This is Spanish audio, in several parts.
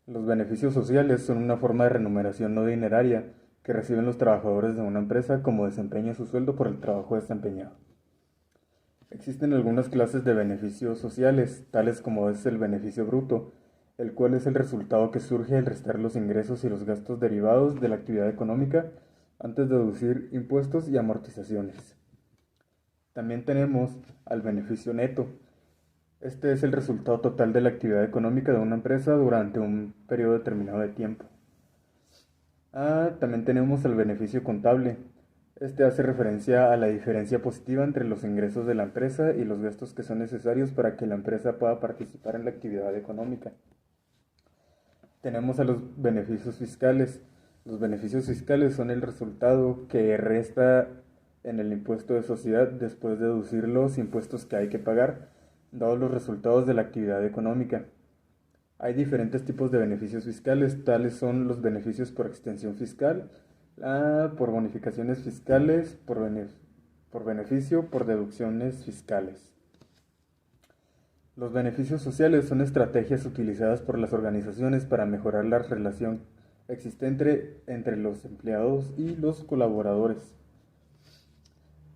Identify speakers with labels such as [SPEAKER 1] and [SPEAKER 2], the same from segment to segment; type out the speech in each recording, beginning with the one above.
[SPEAKER 1] Los beneficios sociales son una forma de remuneración no dineraria que reciben los trabajadores de una empresa como desempeño su sueldo por el trabajo desempeñado. Existen algunas clases de beneficios sociales, tales como es el beneficio bruto, el cual es el resultado que surge al restar los ingresos y los gastos derivados de la actividad económica antes de deducir impuestos y amortizaciones. También tenemos al beneficio neto. Este es el resultado total de la actividad económica de una empresa durante un periodo determinado de tiempo. También tenemos el beneficio contable. Este hace referencia a la diferencia positiva entre los ingresos de la empresa y los gastos que son necesarios para que la empresa pueda participar en la actividad económica. Tenemos a los beneficios fiscales. Los beneficios fiscales son el resultado que resta en el impuesto de sociedad después de deducir los impuestos que hay que pagar, dados los resultados de la actividad económica. Hay diferentes tipos de beneficios fiscales, tales son los beneficios por extensión fiscal, por bonificaciones fiscales, por beneficio, por deducciones fiscales. Los beneficios sociales son estrategias utilizadas por las organizaciones para mejorar la relación existente entre los empleados y los colaboradores.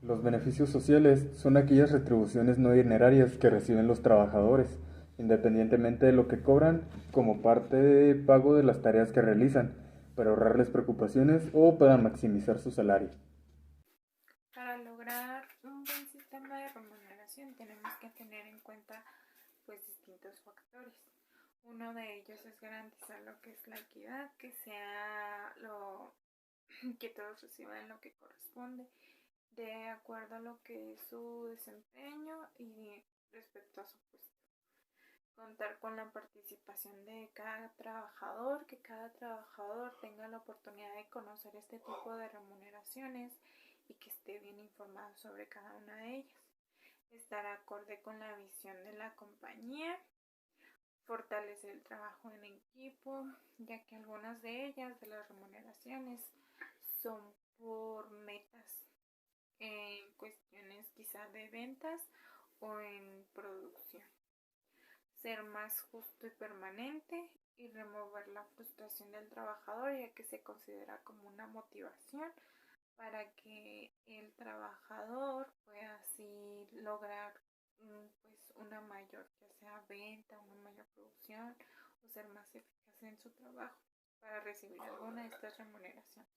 [SPEAKER 1] Los beneficios sociales son aquellas retribuciones no dinerarias que reciben los trabajadores, independientemente de lo que cobran, como parte de pago de las tareas que realizan, para ahorrarles preocupaciones o para maximizar su salario.
[SPEAKER 2] Para lograr un buen sistema de remuneración tenemos que tener en cuenta pues distintos factores. Uno de ellos es garantizar lo que es la equidad, que sea lo que todos reciban lo que corresponde, de acuerdo a lo que es su desempeño y respecto a su puesto. Contar con la participación de cada trabajador, que cada trabajador tenga la oportunidad de conocer este tipo de remuneraciones y que esté bien informado sobre cada una de ellas. Estar acorde con la visión de la compañía, fortalecer el trabajo en equipo, ya que algunas de ellas, de las remuneraciones, son por metas en cuestiones quizá de ventas o en producción. Ser más justo y permanente y remover la frustración del trabajador, ya que se considera como una motivación para que el trabajador pueda así lograr pues una mayor, ya sea venta, una mayor producción o ser más eficaz en su trabajo para recibir alguna de estas remuneraciones.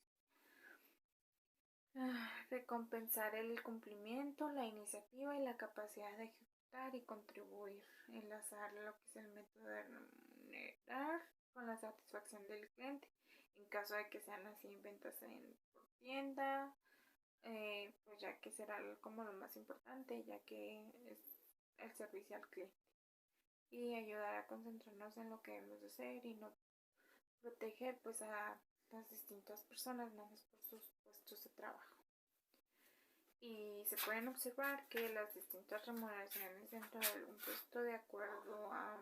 [SPEAKER 2] Recompensar el cumplimiento, la iniciativa y la capacidad de ejecutar y contribuir. Enlazar lo que es el método de remunerar con la satisfacción del cliente. En caso de que sean así ventas por tienda, pues ya que será como lo más importante, ya que es el servicio al cliente. Y ayudar a concentrarnos en lo que debemos de hacer y no proteger pues a las distintas personas, nada más por sus puestos de trabajo. Y se pueden observar que las distintas remuneraciones dentro de un puesto de acuerdo a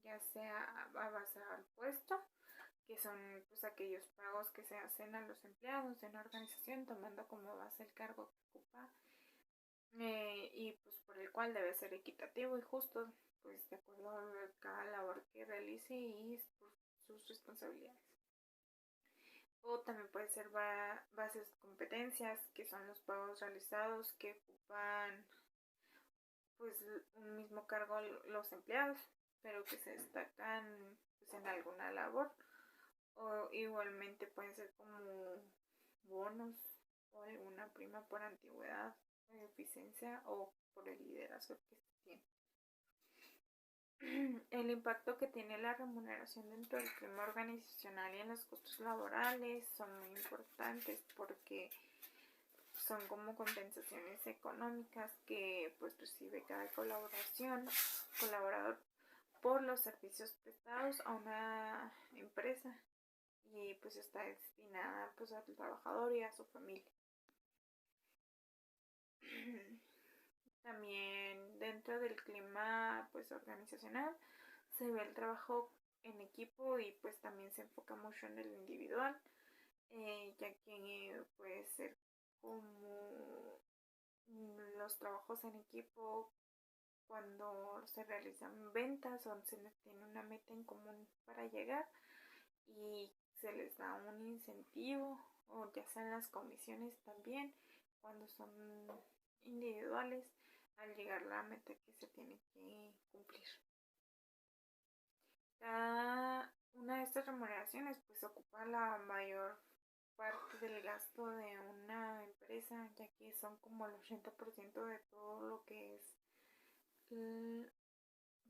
[SPEAKER 2] ya sea a base al puesto, que son pues aquellos pagos que se hacen a los empleados de una organización tomando como base el cargo que ocupa, y pues por el cual debe ser equitativo y justo, pues de acuerdo a cada labor que realice y por sus responsabilidades. O también puede ser bases de competencias, que son los pagos realizados que ocupan pues un mismo cargo los empleados, pero que se destacan pues, en alguna labor. O igualmente pueden ser como bonos o alguna prima por antigüedad, eficiencia o por el liderazgo que se tiene. El impacto que tiene la remuneración dentro del clima organizacional y en los costos laborales son muy importantes porque son como compensaciones económicas que pues recibe cada colaborador por los servicios prestados a una empresa y pues está destinada pues al trabajador y a su familia. También dentro del clima pues organizacional se ve el trabajo en equipo y pues también se enfoca mucho en el individual, ya que puede ser como los trabajos en equipo cuando se realizan ventas o se les tiene una meta en común para llegar y se les da un incentivo, o ya sean las comisiones también cuando son individuales al llegar a la meta que se tiene que cumplir. Cada una de estas remuneraciones pues ocupa la mayor parte del gasto de una empresa, ya que son como el 80% de todo lo que es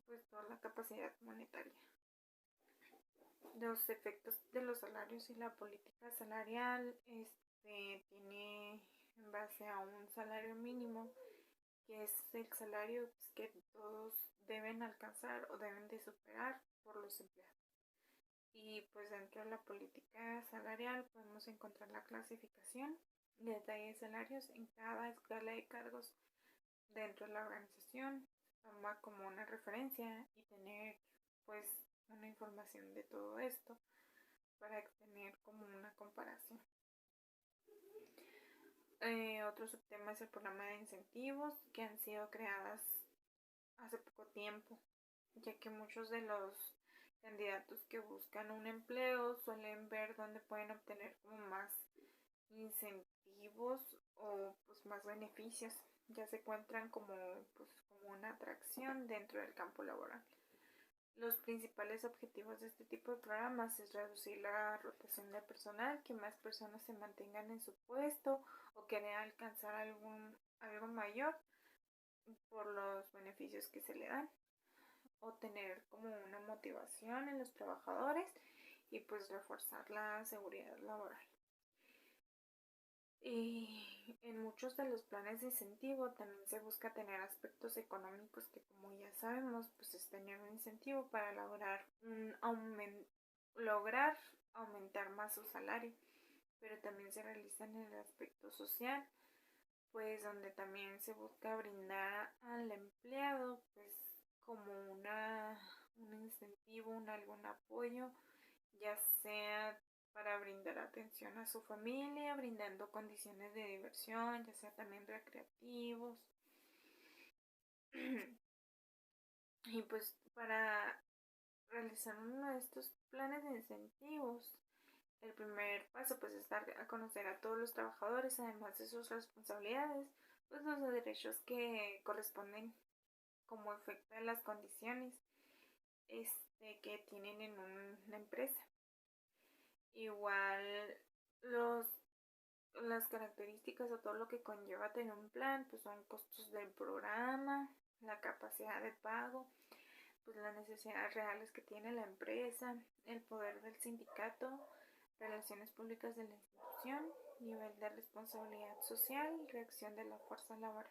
[SPEAKER 2] pues toda la capacidad monetaria. Los efectos de los salarios y la política salarial tiene en base a un salario mínimo, que es el salario que todos deben alcanzar o deben de superar por los empleados. Y pues dentro de la política salarial podemos encontrar la clasificación de detalles salarios en cada escala de cargos dentro de la organización. Se toma como una referencia y tener pues una información de todo esto para tener como una comparación. Otro subtema es el programa de incentivos que han sido creadas hace poco tiempo, ya que muchos de los candidatos que buscan un empleo suelen ver dónde pueden obtener como más incentivos o pues más beneficios, ya se encuentran como una atracción dentro del campo laboral. Los principales objetivos de este tipo de programas es reducir la rotación de personal, que más personas se mantengan en su puesto o querer alcanzar algo mayor por los beneficios que se le dan, o tener como una motivación en los trabajadores y pues reforzar la seguridad laboral. Y en muchos de los planes de incentivo también se busca tener aspectos económicos que, como ya sabemos, pues es tener un incentivo para lograr aumentar más su salario, pero también se realiza en el aspecto social, pues donde también se busca brindar al empleado pues como un incentivo, algún apoyo, ya sea para brindar atención a su familia, brindando condiciones de diversión, ya sea también recreativos. Y pues para realizar uno de estos planes de incentivos, el primer paso pues es dar a conocer a todos los trabajadores, además de sus responsabilidades, pues los derechos que corresponden como efecto de las condiciones que tienen en una empresa. Igual las características o todo lo que conlleva tener un plan, pues son costos del programa, la capacidad de pago, pues las necesidades reales que tiene la empresa, el poder del sindicato, relaciones públicas de la institución, nivel de responsabilidad social, reacción de la fuerza laboral.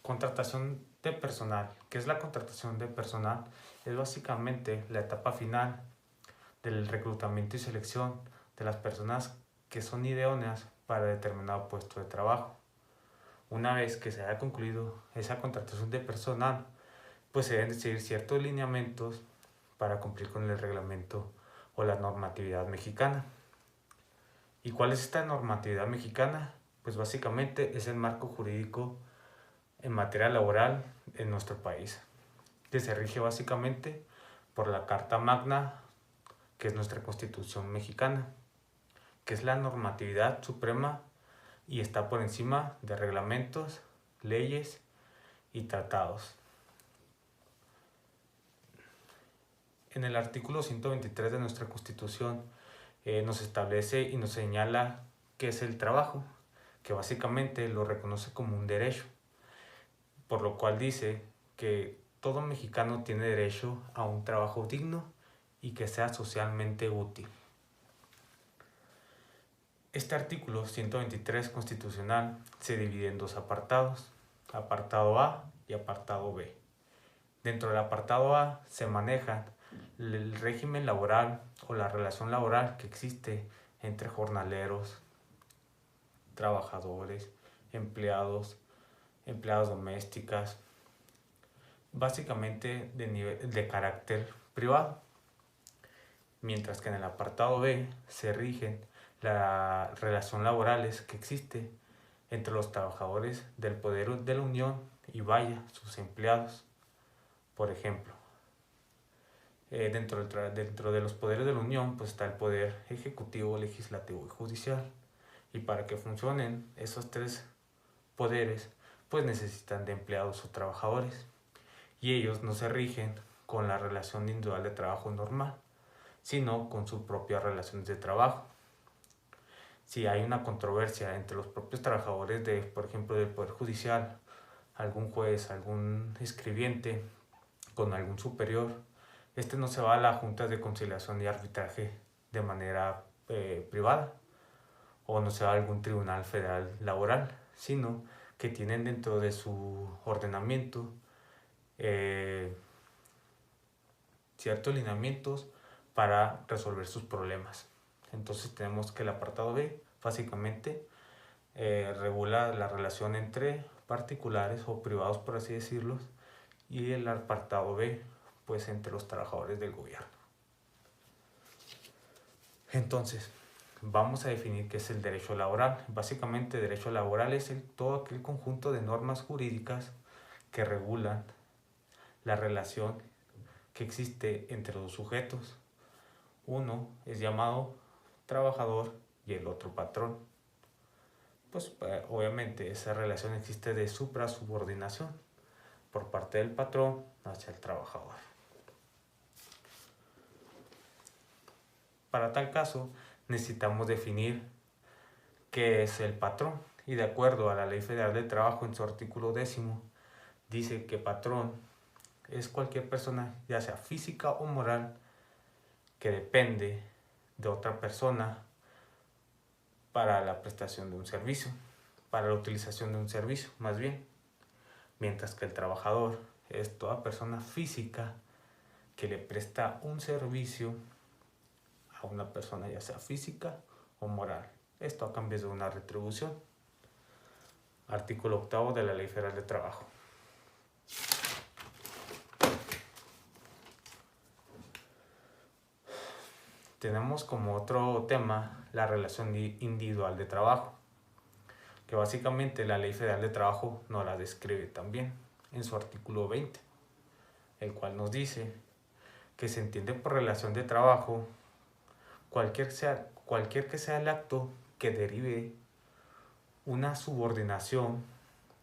[SPEAKER 3] Contratación de personal. ¿Qué es la contratación de personal? Es básicamente la etapa final del reclutamiento y selección de las personas que son idóneas para determinado puesto de trabajo. Una vez que se haya concluido esa contratación de personal, pues se deben seguir ciertos lineamientos para cumplir con el reglamento o la normatividad mexicana. ¿Y cuál es esta normatividad mexicana? Pues básicamente es el marco jurídico en materia laboral en nuestro país, que se rige básicamente por la Carta Magna, que es nuestra Constitución mexicana, que es la normatividad suprema y está por encima de reglamentos, leyes y tratados. En el artículo 123 de nuestra Constitución nos establece y nos señala qué es el trabajo, que básicamente lo reconoce como un derecho, por lo cual dice que todo mexicano tiene derecho a un trabajo digno y que sea socialmente útil. Este artículo 123 constitucional se divide en dos apartados, apartado A y apartado B. Dentro del apartado A se maneja el régimen laboral o la relación laboral que existe entre jornaleros, trabajadores, empleadas domésticas, básicamente de carácter privado. Mientras que en el apartado B se rigen las relaciones laborales que existe entre los trabajadores del poder de la Unión y sus empleados. Por ejemplo, dentro de los poderes de la Unión pues está el poder ejecutivo, legislativo y judicial. Y para que funcionen esos tres poderes pues necesitan de empleados o trabajadores. Y ellos no se rigen con la relación individual de trabajo normal, sino con sus propias relaciones de trabajo. Si hay una controversia entre los propios trabajadores por ejemplo, del Poder Judicial, algún juez, algún escribiente con algún superior, este no se va a la Junta de Conciliación y Arbitraje de manera privada, o no se va a algún tribunal federal laboral, sino que tienen dentro de su ordenamiento ciertos lineamientos para resolver sus problemas. Entonces tenemos que el apartado B básicamente regula la relación entre particulares o privados, por así decirlo, y el apartado B pues entre los trabajadores del gobierno. Entonces vamos a definir qué es el derecho laboral. Básicamente derecho laboral es todo aquel conjunto de normas jurídicas que regulan la relación que existe entre los sujetos. Uno es llamado trabajador y el otro patrón. Pues obviamente esa relación existe de suprasubordinación por parte del patrón hacia el trabajador. Para tal caso necesitamos definir qué es el patrón, y de acuerdo a la Ley Federal del Trabajo en su artículo 10 dice que patrón es cualquier persona, ya sea física o moral, que depende de otra persona para la prestación de un servicio, para la utilización de un servicio más bien, mientras que el trabajador es toda persona física que le presta un servicio a una persona, ya sea física o moral, esto a cambio de una retribución. Artículo 8 de la Ley Federal de Trabajo. Tenemos como otro tema la relación individual de trabajo, que básicamente la Ley Federal de Trabajo nos la describe también en su artículo 20, el cual nos dice que se entiende por relación de trabajo cualquier que sea el acto que derive una subordinación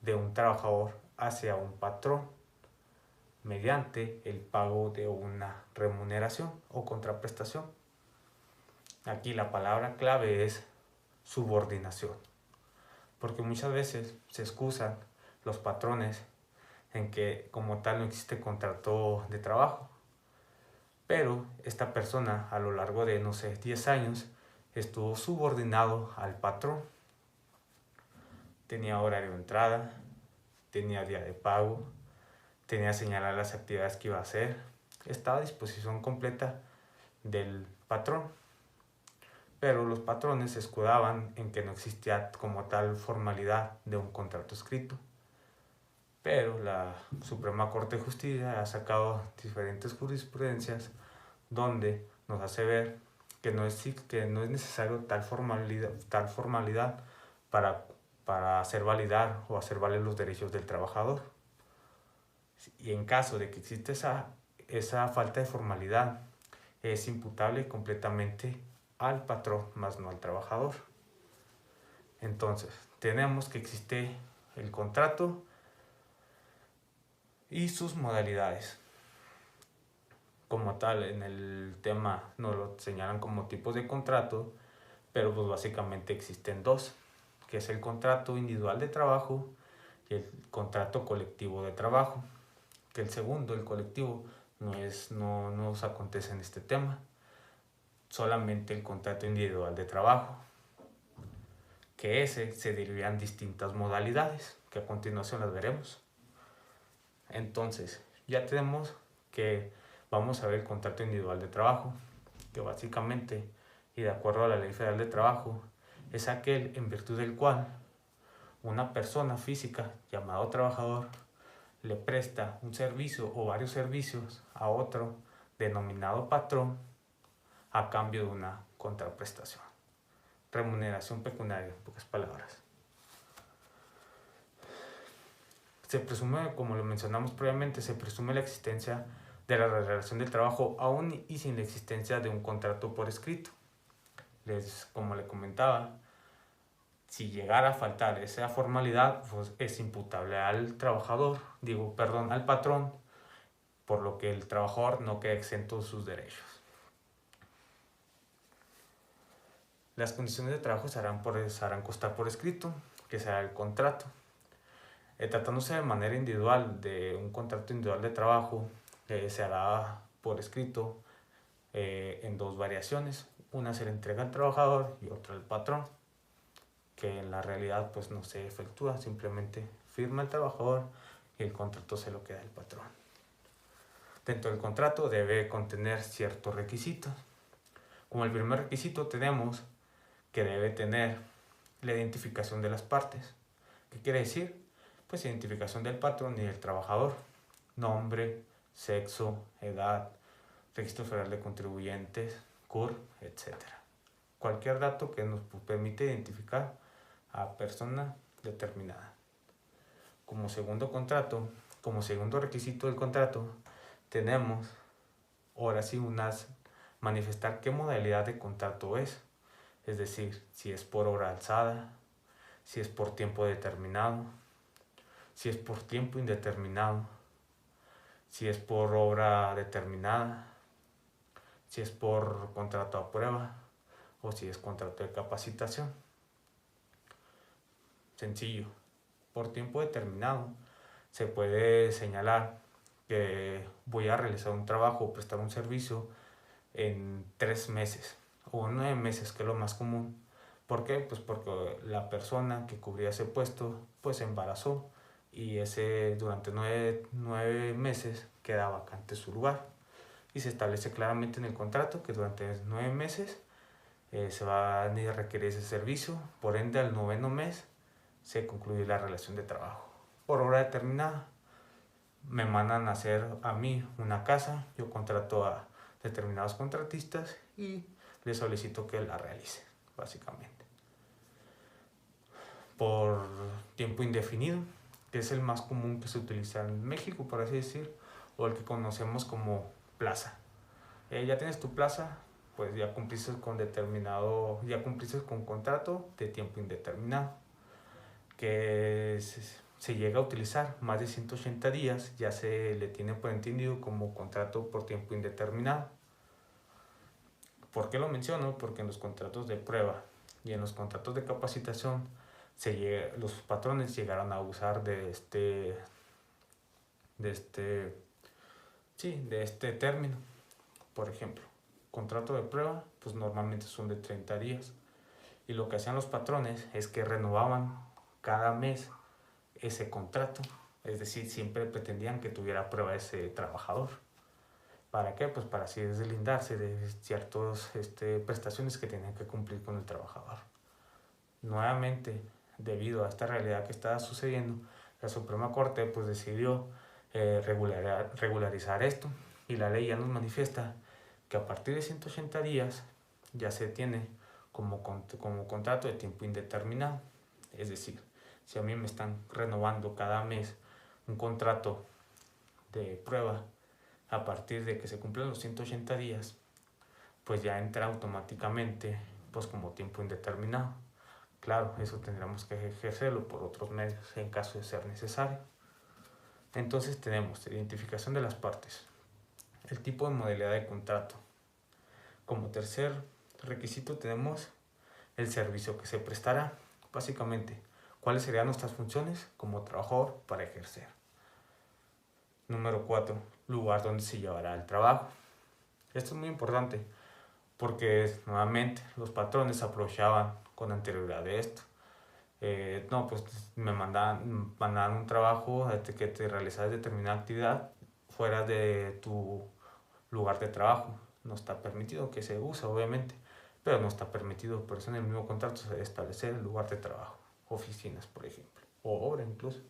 [SPEAKER 3] de un trabajador hacia un patrón mediante el pago de una remuneración o contraprestación. Aquí la palabra clave es subordinación, porque muchas veces se excusan los patrones en que como tal no existe contrato de trabajo, pero esta persona a lo largo de, 10 años estuvo subordinado al patrón. Tenía horario de entrada, tenía día de pago, tenía señaladas las actividades que iba a hacer, estaba a disposición completa del patrón. Pero los patrones se escudaban en que no existía como tal formalidad de un contrato escrito. Pero la Suprema Corte de Justicia ha sacado diferentes jurisprudencias donde nos hace ver que no es necesario tal formalidad para hacer validar o hacer valer los derechos del trabajador. Y en caso de que existe esa falta de formalidad, es imputable completamente al patrón, más no al trabajador. Entonces, tenemos que existe el contrato y sus modalidades. Como tal, en el tema nos lo señalan como tipos de contrato, pero pues básicamente existen dos, que es el contrato individual de trabajo y el contrato colectivo de trabajo. Que el segundo, el colectivo, no nos acontece en este tema, solamente el contrato individual de trabajo, que ese se derivan distintas modalidades, que a continuación las veremos. Entonces, ya tenemos que vamos a ver el contrato individual de trabajo, que básicamente, y de acuerdo a la Ley Federal de Trabajo, es aquel en virtud del cual una persona física llamado trabajador le presta un servicio o varios servicios a otro denominado patrón a cambio de una contraprestación. Remuneración pecuniaria, en pocas palabras. Se presume, como lo mencionamos previamente, se presume la existencia de la relación de trabajo aún y sin la existencia de un contrato por escrito. Como le comentaba, si llegara a faltar esa formalidad, pues es imputable al trabajador, al patrón, por lo que el trabajador no queda exento de sus derechos. Las condiciones de trabajo se harán constar por escrito, que será el contrato. Tratándose de manera individual, de un contrato individual de trabajo, se hará por escrito en dos variaciones. Una se le entrega al trabajador y otra al patrón, que en la realidad pues no se efectúa, simplemente firma el trabajador y el contrato se lo queda el patrón. Dentro del contrato debe contener ciertos requisitos. Como el primer requisito tenemos que debe tener la identificación de las partes. ¿Qué quiere decir? Pues identificación del patrón y del trabajador, nombre, sexo, edad, registro federal de contribuyentes, CUR, etc. Cualquier dato que nos permite identificar a persona determinada. Como segundo requisito del contrato, tenemos ahora sí manifestar qué modalidad de contrato es decir, si es por hora alzada, si es por tiempo determinado, si es por tiempo indeterminado, si es por obra determinada, si es por contrato a prueba o si es contrato de capacitación. Sencillo. Por tiempo determinado se puede señalar que voy a realizar un trabajo o prestar un servicio en 3 meses o 9 meses, que es lo más común. ¿Por qué? Pues porque la persona que cubría ese puesto pues se embarazó y durante 9 meses queda vacante su lugar. Y se establece claramente en el contrato que durante 9 meses se va a requerir ese servicio. Por ende, al 9º mes se concluye la relación de trabajo. Por hora determinada, me mandan a hacer a mí una casa, yo contrato a determinados contratistas y les solicito que la realice, básicamente. Por tiempo indefinido, que es el más común que se utiliza en México, por así decir, o el que conocemos como plaza. Ya tienes tu plaza, pues ya cumpliste con contrato de tiempo indeterminado, que se llega a utilizar más de 180 días, ya se le tiene por entendido como contrato por tiempo indeterminado. ¿Por qué lo menciono? Porque en los contratos de prueba y en los contratos de capacitación los patrones llegaron a abusar de este término. Por ejemplo, contrato de prueba, pues normalmente son de 30 días. Y lo que hacían los patrones es que renovaban cada mes ese contrato. Es decir, siempre pretendían que tuviera prueba ese trabajador. ¿Para qué? Pues para así deslindarse de ciertas prestaciones que tenían que cumplir con el trabajador. Nuevamente, debido a esta realidad que estaba sucediendo, la Suprema Corte pues decidió regularizar esto, y la ley ya nos manifiesta que a partir de 180 días ya se tiene como contrato de tiempo indeterminado. Es decir, si a mí me están renovando cada mes un contrato de prueba, a partir de que se cumplen los 180 días, pues ya entra automáticamente pues como tiempo indeterminado. Claro, eso tendremos que ejercerlo por otros medios en caso de ser necesario. Entonces tenemos identificación de las partes, el tipo de modalidad de contrato. Como tercer requisito tenemos el servicio que se prestará. Básicamente, ¿cuáles serían nuestras funciones como trabajador para ejercer? Número 4, lugar donde se llevará el trabajo. Esto es muy importante porque nuevamente los patrones aprovechaban con anterioridad de esto. Pues me mandaban un trabajo que te realizas determinada actividad fuera de tu lugar de trabajo. No está permitido, que se usa obviamente, pero no está permitido. Por eso en el mismo contrato se debe establecer el lugar de trabajo, oficinas por ejemplo, o obra incluso.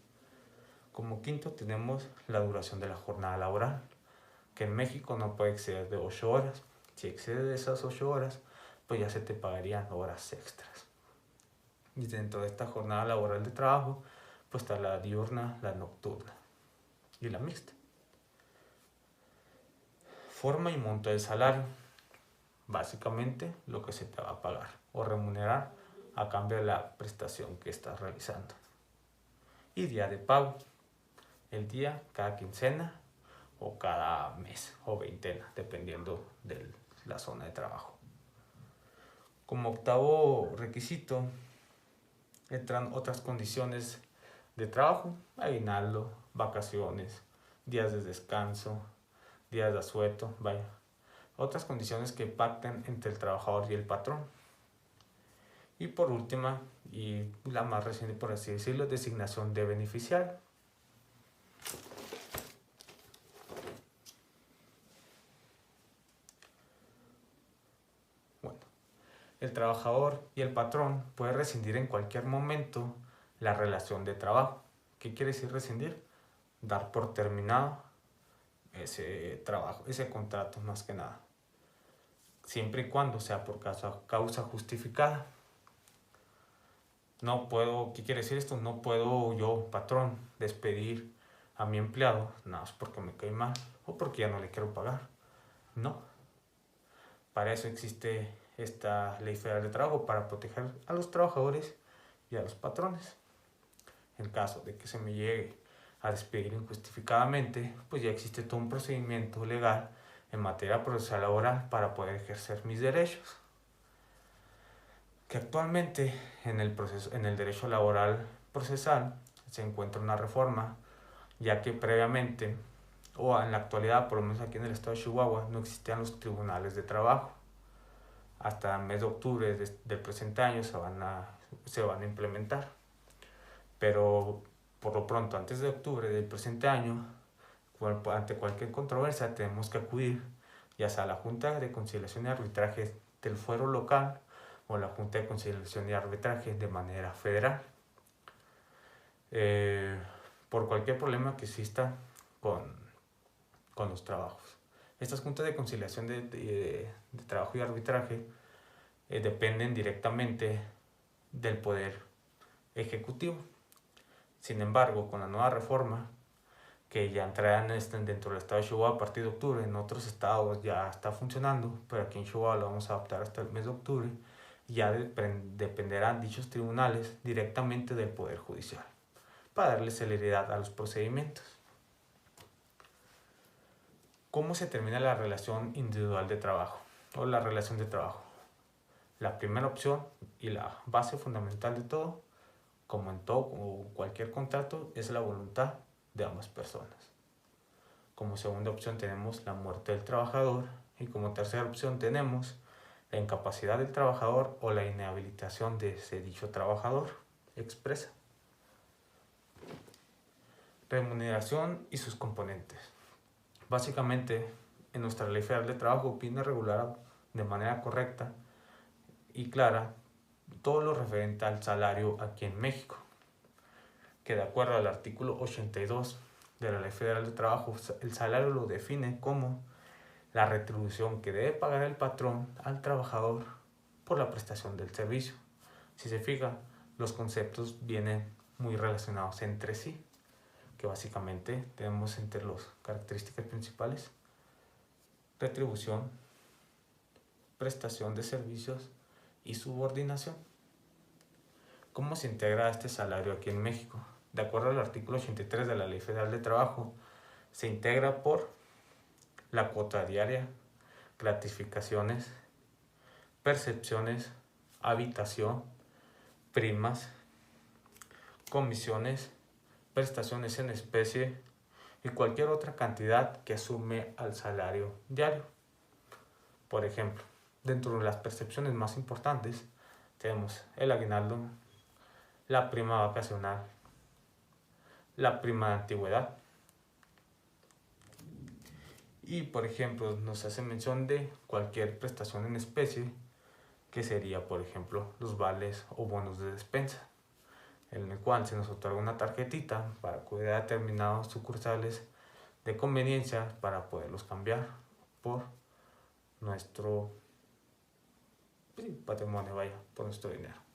[SPEAKER 3] Como quinto tenemos la duración de la jornada laboral, que en México no puede exceder de 8 horas. Si excede de esas 8 horas, pues ya se te pagarían horas extras. Y dentro de esta jornada laboral de trabajo, pues está la diurna, la nocturna y la mixta. Forma y monto del salario. Básicamente lo que se te va a pagar o remunerar a cambio de la prestación que estás realizando. Y día de pago. El día cada quincena o cada mes o veintena, dependiendo de la zona de trabajo. Como octavo requisito entran otras condiciones de trabajo: aguinaldo, vacaciones, días de descanso, días de asueto, vaya. Otras condiciones que pactan entre el trabajador y el patrón. Y por última, y la más reciente por así decirlo, designación de beneficiario. Bueno, el trabajador y el patrón pueden rescindir en cualquier momento la relación de trabajo. ¿Qué quiere decir rescindir? Dar por terminado ese trabajo, ese contrato más que nada. Siempre y cuando sea por causa justificada. No puedo, ¿qué quiere decir esto? No puedo yo, patrón, despedir a mi empleado nada más porque me cae mal o porque ya no le quiero pagar. No. Para eso existe esta Ley Federal de Trabajo, para proteger a los trabajadores y a los patrones. En caso de que se me llegue a despedir injustificadamente, pues ya existe todo un procedimiento legal en materia procesal laboral para poder ejercer mis derechos. Que actualmente en el derecho laboral procesal se encuentra una reforma, ya que previamente, o en la actualidad, por lo menos aquí en el estado de Chihuahua, no existían los tribunales de trabajo. Hasta el mes de octubre del presente año se van a implementar. Pero por lo pronto, antes de octubre del presente año, ante cualquier controversia tenemos que acudir ya sea a la Junta de Conciliación y Arbitraje del fuero local o la Junta de Conciliación y Arbitraje de manera federal, por cualquier problema que exista con los trabajos. Estas juntas de conciliación de trabajo y arbitraje dependen directamente del poder ejecutivo. Sin embargo, con la nueva reforma, que ya entrará dentro del estado de Chihuahua a partir de octubre, en otros estados ya está funcionando, pero aquí en Chihuahua lo vamos a adoptar hasta el mes de octubre, ya dependerán dichos tribunales directamente del Poder Judicial, para darle celeridad a los procedimientos. ¿Cómo se termina la relación individual de trabajo o la relación de trabajo? La primera opción y la base fundamental de todo, como en todo o cualquier contrato, es la voluntad de ambas personas. Como segunda opción tenemos la muerte del trabajador y como tercera opción tenemos la incapacidad del trabajador o la inhabilitación de ese dicho trabajador expresa. Remuneración y sus componentes. Básicamente, en nuestra Ley Federal de Trabajo viene regulado de manera correcta y clara todo lo referente al salario aquí en México, que de acuerdo al artículo 82 de la Ley Federal de Trabajo, el salario lo define como la retribución que debe pagar el patrón al trabajador por la prestación del servicio. Si se fija, los conceptos vienen muy relacionados entre sí, que básicamente tenemos entre las características principales: retribución, prestación de servicios y subordinación. ¿Cómo se integra este salario aquí en México? De acuerdo al artículo 83 de la Ley Federal de Trabajo, se integra por la cuota diaria, gratificaciones, percepciones, habitación, primas, comisiones, prestaciones en especie y cualquier otra cantidad que sume al salario diario. Por ejemplo, dentro de las percepciones más importantes tenemos el aguinaldo, la prima vacacional, la prima de antigüedad. Y por ejemplo, nos hace mención de cualquier prestación en especie, que sería por ejemplo los vales o bonos de despensa, en el cual se nos otorga una tarjetita para acudir a determinados sucursales de conveniencia para poderlos cambiar por nuestro patrimonio, por nuestro dinero.